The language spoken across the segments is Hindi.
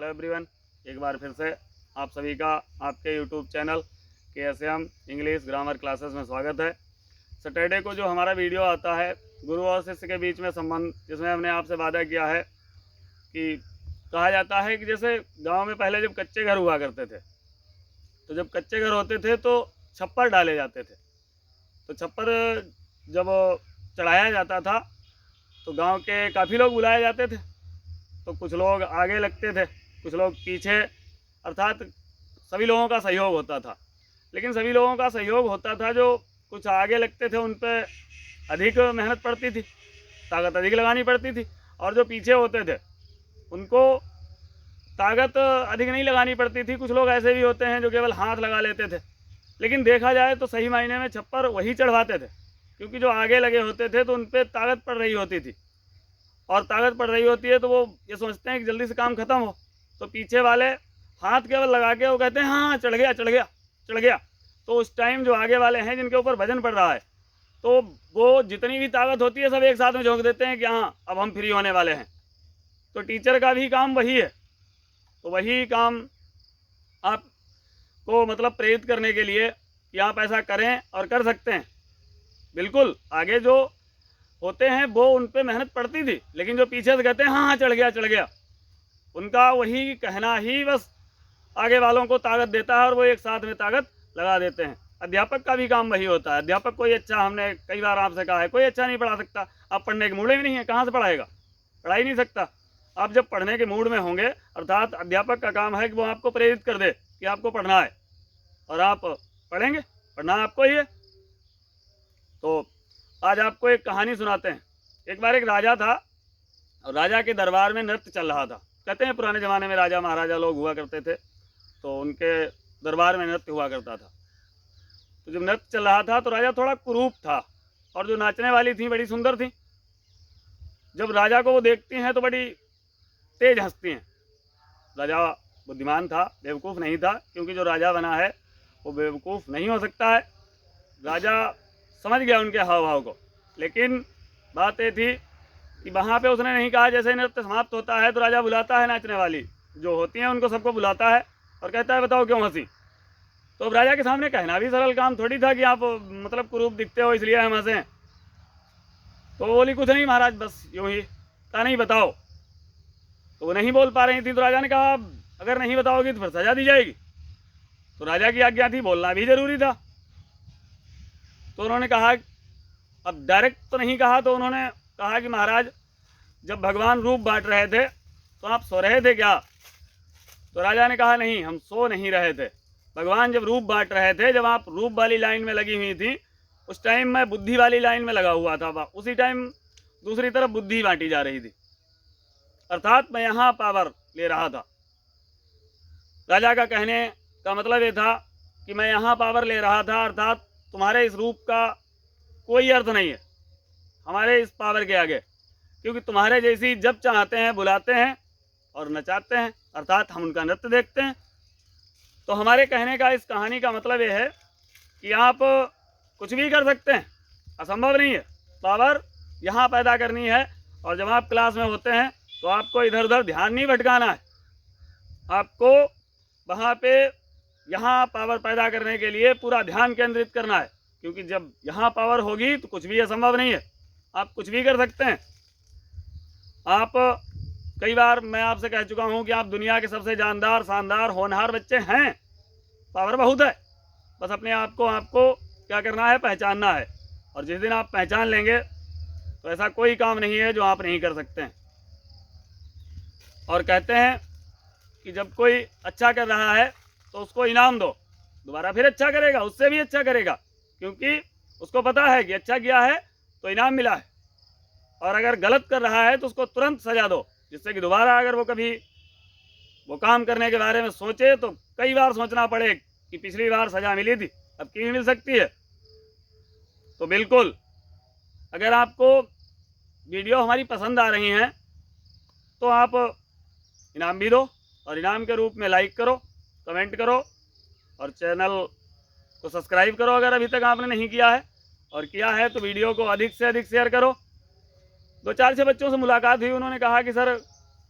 हेलो एवरीवन, एक बार फिर से आप सभी का आपके YouTube channel KSM English grammar classes में स्वागत है। सैटरडे को जो हमारा वीडियो आता है गुरु और शिष्य के बीच में संबंध, जिसमें हमने आपसे वादा किया है कि कहा जाता है कि जैसे गांव में पहले जब कच्चे घर हुआ करते थे तो जब कच्चे घर होते थे तो छप्पर डाले जाते थे। तो छप्पर जब चढ़ाया जाता था तो गांव के काफ़ी लोग बुलाए जाते थे। तो कुछ लोग आगे लगते थे, कुछ लोग पीछे, अर्थात सभी लोगों का सहयोग होता था। लेकिन सभी लोगों का सहयोग होता था, जो कुछ आगे लगते थे उन पर अधिक मेहनत पड़ती थी, ताकत अधिक लगानी पड़ती थी, और जो पीछे होते थे उनको ताकत अधिक नहीं लगानी पड़ती थी। कुछ लोग ऐसे भी होते हैं जो केवल हाथ लगा लेते थे। लेकिन देखा जाए तो सही मायने में छप्पर वही चढ़वाते थे, क्योंकि जो आगे लगे होते थे तो उन पर ताकत पड़ रही होती थी, और ताकत पड़ रही होती है तो वो ये सोचते हैं कि जल्दी से काम ख़त्म हो। तो पीछे वाले हाथ केवल लगा के वो कहते हैं हाँ चढ़ गया चढ़ गया चढ़ गया। तो उस टाइम जो आगे वाले हैं जिनके ऊपर वजन पड़ रहा है, तो वो जितनी भी ताकत होती है सब एक साथ में झोंक देते हैं कि हाँ अब हम फ्री होने वाले हैं। तो टीचर का भी काम वही है। तो वही काम आपको मतलब प्रेरित करने के लिए कि आप ऐसा करें और कर सकते हैं। बिल्कुल आगे जो होते हैं वो उन पर मेहनत पड़ती थी, लेकिन जो पीछे से कहते हैं हाँ हाँ चढ़ गया, उनका वही कहना ही बस आगे वालों को ताकत देता है और वो एक साथ में ताकत लगा देते हैं। अध्यापक का भी काम वही होता है। अध्यापक कोई अच्छा, हमने कई बार आपसे कहा है, कोई अच्छा नहीं पढ़ा सकता। आप पढ़ने के मूड में नहीं है, कहाँ से पढ़ाएगा? पढ़ा ही नहीं सकता। आप जब पढ़ने के मूड में होंगे, अर्थात अध्यापक का काम है कि वो आपको प्रेरित कर दे कि आपको पढ़ना है, और आप पढ़ेंगे। पढ़ना आपको ही है। तो आज आपको एक कहानी सुनाते हैं। एक बार एक राजा था और राजा के दरबार में नृत्य चल रहा था। कहते हैं पुराने ज़माने में राजा महाराजा लोग हुआ करते थे, तो उनके दरबार में नृत्य हुआ करता था। तो जब नृत्य चल रहा था तो राजा थोड़ा कुरूप था, और जो नाचने वाली थी बड़ी सुंदर थी। जब राजा को वो देखती हैं तो बड़ी तेज हंसती हैं। राजा बुद्धिमान था, बेवकूफ़ नहीं था, क्योंकि जो राजा बना है वो बेवकूफ़ नहीं हो सकता है। राजा समझ गया उनके हाव भाव को। लेकिन बात ये थी कि वहाँ पे उसने नहीं कहा, जैसे नृत्य समाप्त होता है तो राजा बुलाता है नाचने वाली जो होती हैं उनको, सबको बुलाता है और कहता है बताओ क्यों हंसी। तो अब राजा के सामने कहना भी सरल काम थोड़ी था कि आप मतलब कुरूप दिखते हो इसलिए हम हंसें। तो वो बोली कुछ नहीं महाराज, बस यूँ ही। कहा नहीं बताओ। तो वो नहीं बोल पा रही थी। तो राजा ने कहा अगर नहीं बताओगी तो फिर सजा दी जाएगी। तो राजा की आज्ञा थी, बोलना भी जरूरी था। तो उन्होंने कहा, अब डायरेक्ट तो नहीं कहा, तो उन्होंने कहा कि महाराज जब भगवान रूप बांट रहे थे तो आप सो रहे थे क्या? तो राजा ने कहा नहीं, हम सो नहीं रहे थे। भगवान जब रूप बांट रहे थे, जब आप रूप वाली लाइन में लगी हुई थी, उस टाइम मैं बुद्धि वाली लाइन में लगा हुआ था। उसी टाइम दूसरी तरफ बुद्धि बांटी जा रही थी, अर्थात मैं यहाँ पावर ले रहा था। राजा का कहने का मतलब ये था कि मैं यहाँ पावर ले रहा था, अर्थात तुम्हारे इस रूप का कोई अर्थ नहीं है हमारे इस पावर के आगे, क्योंकि तुम्हारे जैसी जब चाहते हैं बुलाते हैं और नचाते हैं, अर्थात हम उनका नृत्य देखते हैं। तो हमारे कहने का इस कहानी का मतलब ये है कि आप कुछ भी कर सकते हैं, असंभव नहीं है। पावर यहाँ पैदा करनी है, और जब आप क्लास में होते हैं तो आपको इधर उधर ध्यान नहीं भटकाना है। आपको वहाँ पे यहाँ पावर पैदा करने के लिए पूरा ध्यान केंद्रित करना है, क्योंकि जब यहाँ पावर होगी तो कुछ भी असंभव नहीं है। आप कुछ भी कर सकते हैं। आप कई बार मैं आपसे कह चुका हूँ कि आप दुनिया के सबसे जानदार, शानदार, होनहार बच्चे हैं। पावर बहुत है, बस अपने आप को आपको क्या करना है, पहचानना है। और जिस दिन आप पहचान लेंगे तो ऐसा कोई काम नहीं है जो आप नहीं कर सकते हैं। और कहते हैं कि जब कोई अच्छा कर रहा है तो उसको इनाम दो, दोबारा फिर अच्छा करेगा, उससे भी अच्छा करेगा, क्योंकि उसको पता है कि अच्छा किया है तो इनाम मिला है। और अगर गलत कर रहा है तो उसको तुरंत सजा दो, जिससे कि दोबारा अगर वो कभी वो काम करने के बारे में सोचे तो कई बार सोचना पड़े कि पिछली बार सजा मिली थी, अब की भी मिल सकती है। तो बिल्कुल अगर आपको वीडियो हमारी पसंद आ रही हैं तो आप इनाम भी दो, और इनाम के रूप में लाइक करो, कमेंट करो, और चैनल को सब्सक्राइब करो अगर अभी तक आपने नहीं किया है। और किया है तो वीडियो को अधिक से अधिक शेयर करो। 2-4 से बच्चों से मुलाकात हुई, उन्होंने कहा कि सर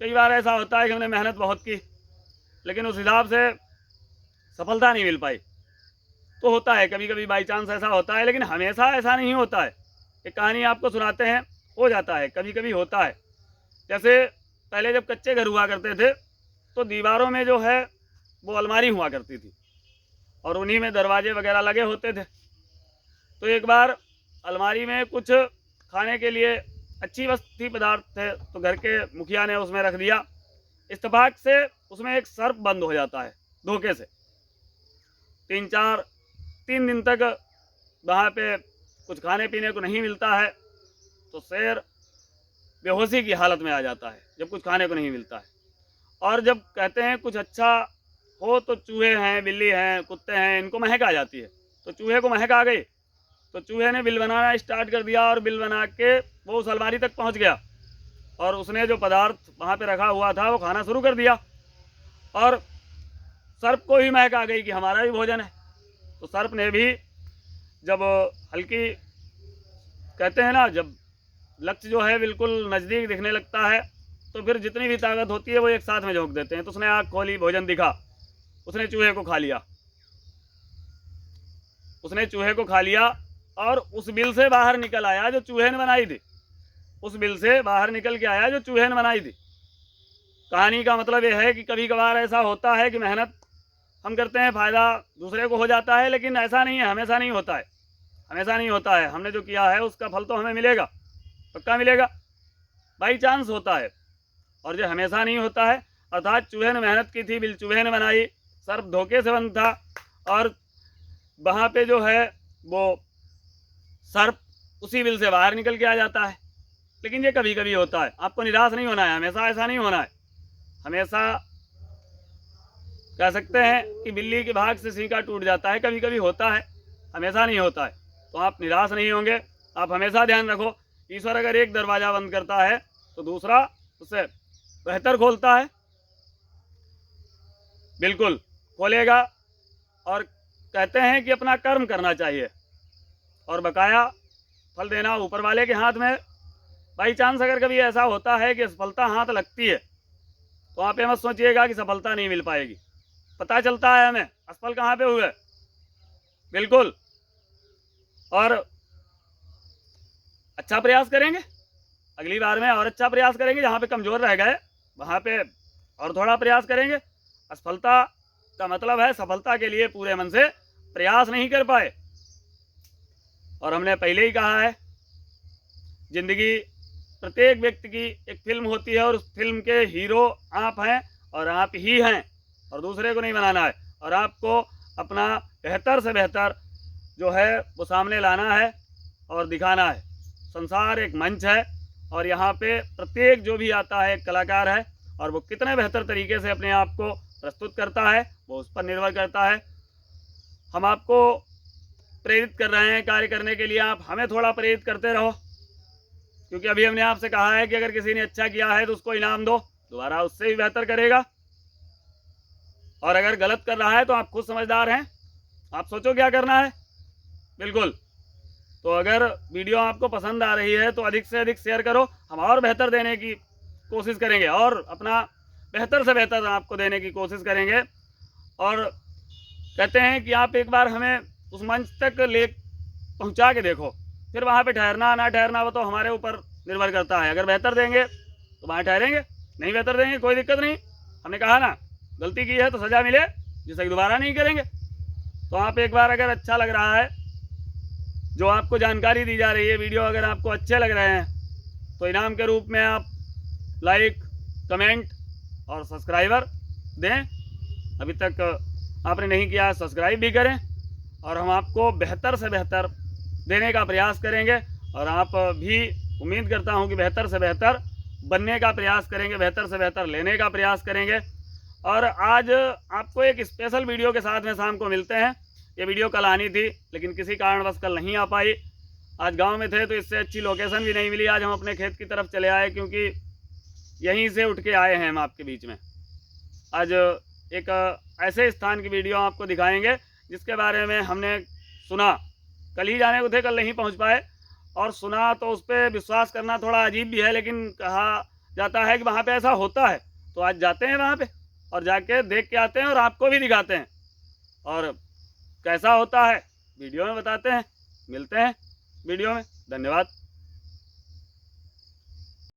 कई बार ऐसा होता है कि हमने मेहनत बहुत की लेकिन उस हिसाब से सफलता नहीं मिल पाई। तो होता है कभी कभी बाई चांस ऐसा होता है, लेकिन हमेशा ऐसा नहीं होता है। एक कहानी आपको सुनाते हैं, हो जाता है कभी कभी होता है। जैसे पहले जब कच्चे घर हुआ करते थे तो दीवारों में जो है वो अलमारी हुआ करती थी और उन्हीं में दरवाजे वगैरह लगे होते थे। तो एक बार अलमारी में कुछ खाने के लिए अच्छी वस्तु पदार्थ थे, तो घर के मुखिया ने उसमें रख दिया। इत्तेफाक से उसमें एक सर्प बंद हो जाता है धोखे से। 3 दिन तक वहाँ पे कुछ खाने पीने को नहीं मिलता है, तो शेर बेहोशी की हालत में आ जाता है जब कुछ खाने को नहीं मिलता है। और जब कहते हैं कुछ अच्छा हो तो चूहे हैं, बिल्ली हैं, कुत्ते हैं, इनको महक आ जाती है। तो चूहे को महक आ गई तो चूहे ने बिल बनाना स्टार्ट कर दिया और बिल बना के वो उस अलमारी तक पहुंच गया और उसने जो पदार्थ वहाँ पे रखा हुआ था वो खाना शुरू कर दिया। और सर्प को भी महक आ गई कि हमारा भी भोजन है। तो सर्प ने भी जब हल्की, कहते हैं ना, जब लक्ष्य जो है बिल्कुल नज़दीक दिखने लगता है तो फिर जितनी भी ताकत होती है वो एक साथ में झोंक देते हैं। तो उसने आँख खोली, भोजन दिखा, उसने चूहे को खा लिया। उसने चूहे को खा लिया और उस बिल से बाहर निकल आया जो चूहे ने बनाई थी। उस बिल से बाहर निकल के आया जो चूहे ने बनाई थी। कहानी का मतलब यह है कि कभी कभार ऐसा होता है कि मेहनत हम करते हैं, फ़ायदा दूसरे को हो जाता है, लेकिन ऐसा नहीं है, हमेशा नहीं होता है। हमेशा नहीं होता है। हमने जो किया है उसका फल तो हमें मिलेगा, पक्का मिलेगा। बाई चांस होता है और जो हमेशा नहीं होता है। अर्थात चूहे ने मेहनत की थी, बिल चूहे ने बनाई, सर्प धोखे से बंद था और वहाँ पे जो है वो सर्प उसी बिल से बाहर निकल के आ जाता है। लेकिन ये कभी कभी होता है, आपको निराश नहीं होना है, हमेशा ऐसा नहीं होना है। हमेशा कह सकते हैं कि बिल्ली के भाग से सिंका टूट जाता है, कभी कभी होता है, हमेशा नहीं होता है। तो आप निराश नहीं होंगे। आप हमेशा ध्यान रखो, ईश्वर अगर एक दरवाज़ा बंद करता है तो दूसरा उससे बेहतर खोलता है, बिल्कुल खोलेगा। और कहते हैं कि अपना कर्म करना चाहिए और बकाया फल देना ऊपर वाले के हाथ में। बाई चांस अगर कभी ऐसा होता है कि सफलता हाथ लगती है तो आप ये मत सोचिएगा कि सफलता नहीं मिल पाएगी। पता चलता है हमें असफल कहाँ पे हुए, बिल्कुल। और अच्छा प्रयास करेंगे, अगली बार में और अच्छा प्रयास करेंगे। जहाँ पे कमज़ोर रह गए वहाँ पे और थोड़ा प्रयास करेंगे। असफलता का मतलब है सफलता के लिए पूरे मन से प्रयास नहीं कर पाए। और हमने पहले ही कहा है, ज़िंदगी प्रत्येक व्यक्ति की एक फिल्म होती है और उस फिल्म के हीरो आप हैं और आप ही हैं और दूसरे को नहीं बनाना है। और आपको अपना बेहतर से बेहतर जो है वो सामने लाना है और दिखाना है। संसार एक मंच है और यहाँ पे प्रत्येक जो भी आता है एक कलाकार है और वो कितने बेहतर तरीके से अपने आप को प्रस्तुत करता है वो उस पर निर्भर करता है। हम आपको प्रेरित कर रहे हैं कार्य करने के लिए, आप हमें थोड़ा प्रेरित करते रहो, क्योंकि अभी हमने आपसे कहा है कि अगर किसी ने अच्छा किया है तो उसको इनाम दो, दोबारा उससे भी बेहतर करेगा। और अगर गलत कर रहा है तो आप खुद समझदार हैं, आप सोचो क्या करना है, बिल्कुल। तो अगर वीडियो आपको पसंद आ रही है तो अधिक से अधिक शेयर करो, हम और बेहतर देने की कोशिश करेंगे और अपना बेहतर से बेहतर आपको देने की कोशिश करेंगे। और कहते हैं कि आप एक बार हमें उस मंच तक ले पहुंचा के देखो, फिर वहाँ पे ठहरना ना ठहरना वो तो हमारे ऊपर निर्भर करता है। अगर बेहतर देंगे तो वहाँ ठहरेंगे, नहीं बेहतर देंगे कोई दिक्कत नहीं। हमने कहा ना, गलती की है तो सज़ा मिले, जिससे दोबारा नहीं करेंगे। तो आप एक बार अगर अच्छा लग रहा है, जो आपको जानकारी दी जा रही है, वीडियो अगर आपको अच्छे लग रहे हैं तो इनाम के रूप में आप लाइक, कमेंट और सब्सक्राइबर दें। अभी तक आपने नहीं किया है सब्सक्राइब भी करें और हम आपको बेहतर से बेहतर देने का प्रयास करेंगे। और आप भी उम्मीद करता हूं कि बेहतर से बेहतर बनने का प्रयास करेंगे, बेहतर से बेहतर लेने का प्रयास करेंगे। और आज आपको एक स्पेशल वीडियो के साथ में शाम को मिलते हैं। ये वीडियो कल आनी थी लेकिन किसी कारणवश कल नहीं आ पाई। आज गांव में थे तो इससे अच्छी लोकेशन भी नहीं मिली। आज हम अपने खेत की तरफ चले आए क्योंकि यहीं से उठ के आए हैं हम आपके बीच में। आज एक ऐसे स्थान की वीडियो आपको दिखाएंगे जिसके बारे में हमने सुना, कल ही जाने को थे, कल नहीं पहुंच पाए। और सुना तो उस पर विश्वास करना थोड़ा अजीब भी है, लेकिन कहा जाता है कि वहाँ पे ऐसा होता है। तो आज जाते हैं वहाँ पे और जाके देख के आते हैं और आपको भी दिखाते हैं, और कैसा होता है वीडियो में बताते हैं। मिलते हैं वीडियो में। धन्यवाद।